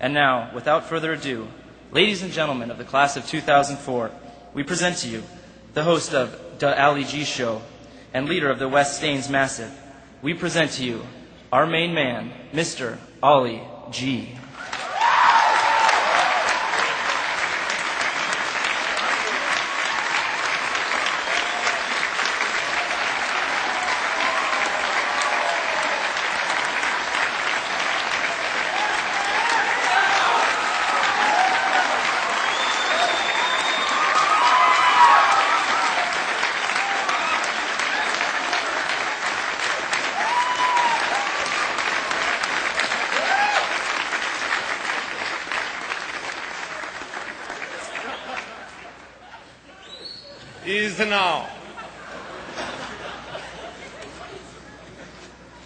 And now, without further ado, ladies and gentlemen of the class of 2004, we present to you the host of The Ali G Show and leader of the West Staines Massive. We present to you our main man, Mr. Ali G. Is now.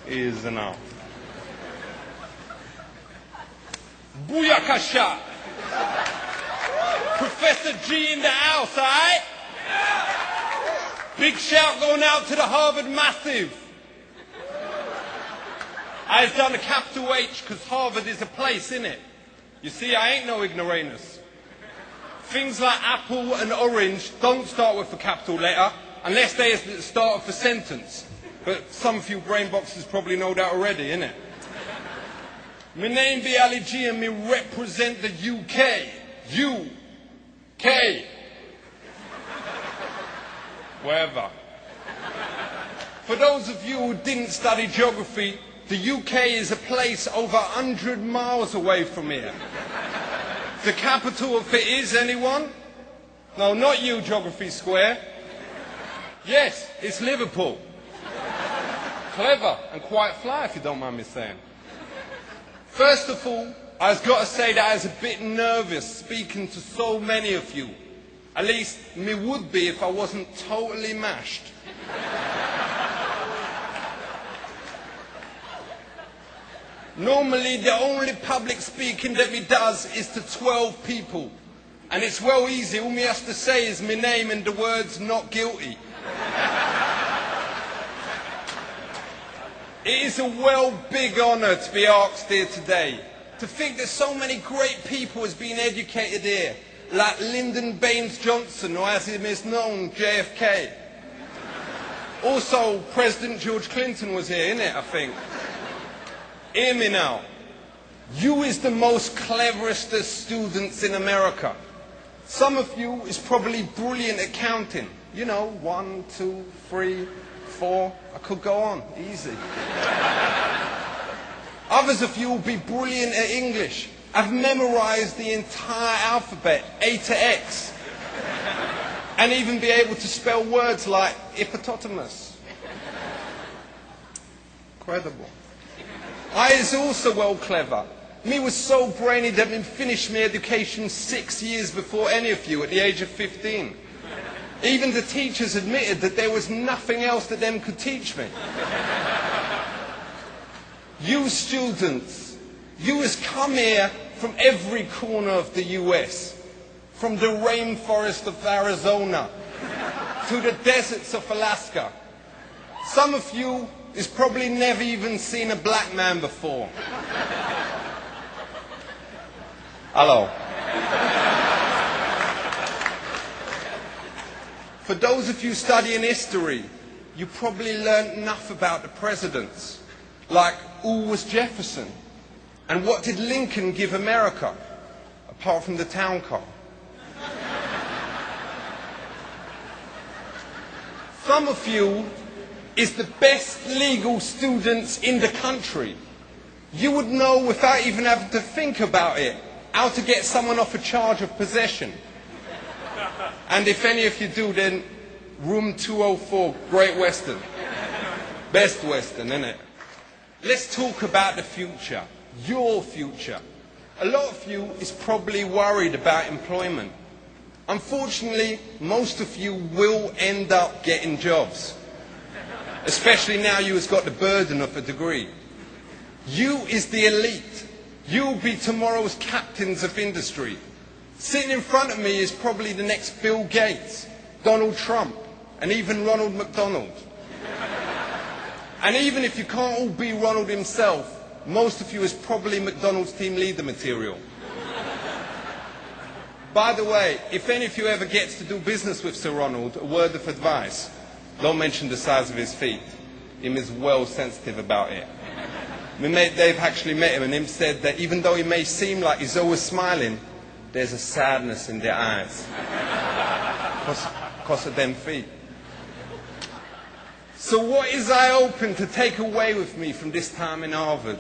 Is now. Booyakasha! Professor G in the house, alright? Big shout going out to the Harvard Massive. I've done a capital H because Harvard is a place, innit? You see, I ain't no ignoramus. Things like apple and orange don't start with a capital letter unless they start with a sentence. But some of you brain boxes probably know that already, innit? My name be Ali G and me represent the UK. UK. Wherever. For those of you who didn't study geography, the UK is a place over 100 miles away from here. The capital of it is, anyone? No, not you, Geography Square. Yes, it's Liverpool. Clever and quite fly, if you don't mind me saying. First of all, I've got to say that I was a bit nervous speaking to so many of you. At least, me would be if I wasn't totally mashed. Normally, the only public speaking that me does is to 12 people. And it's well easy. All me has to say is my name and the words not guilty. It is a big honour to be asked here today. To think that so many great people has been educated here. Like Lyndon Baines Johnson, or as he is known, JFK. Also, President George Clinton was here, innit, I think. Hear me now. You is the most cleverest of students in America. Some of you is probably brilliant at counting. You know, 1, 2, 3, 4. I could go on, easy. Others of you will be brilliant at English. I've memorized the entire alphabet, A to X. And even be able to spell words like hippopotamus. Incredible. I is also well clever. Me was so brainy that me finished my education 6 years before any of you at the age of 15. Even the teachers admitted that there was nothing else that them could teach me. You students, you has come here from every corner of the US. From the rainforest of Arizona to the deserts of Alaska. Some of you has probably never even seen a black man before. Hello. For those of you studying history, you probably learned enough about the presidents. Like, who was Jefferson? And what did Lincoln give America? Apart from the town car. Some of you is the best legal students in the country. You would know without even having to think about it how to get someone off a charge of possession. And if any of you do, then room 204, Great Western. Best Western, innit? Let's talk about the future, your future. A lot of you is probably worried about employment. Unfortunately, most of you will end up getting jobs. Especially now you has got the burden of a degree. You is the elite. You'll be tomorrow's captains of industry. Sitting in front of me is probably the next Bill Gates, Donald Trump, and even Ronald McDonald. And even if you can't all be Ronald himself, most of you is probably McDonald's team leader material. By the way, if any of you ever gets to do business with Sir Ronald, a word of advice, don't mention the size of his feet. Him is well sensitive about it. My mate Dave actually met him, and him said that even though he may seem like he's always smiling, there's a sadness in their eyes. Because of them feet. So what is I hoping to take away with me from this time in Harvard?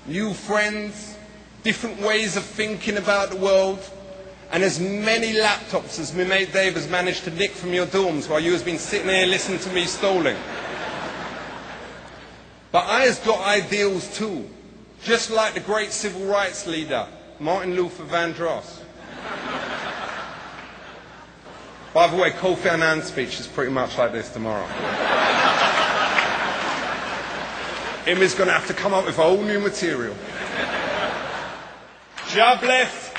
New friends, different ways of thinking about the world, and as many laptops as my mate Dave has managed to nick from your dorms while you has been sitting here listening to me stalling. But I has got ideals too, just like the great civil rights leader, Martin Luther Vandross. By the way, Kofi Annan's speech is pretty much like this tomorrow. Him is going to have to come up with a whole new material. God bless.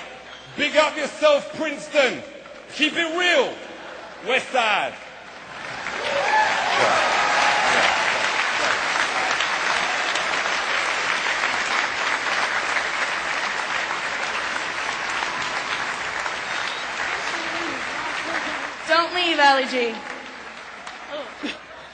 Big up yourself, Princeton. Keep it real. West Side. Don't leave, Ali G.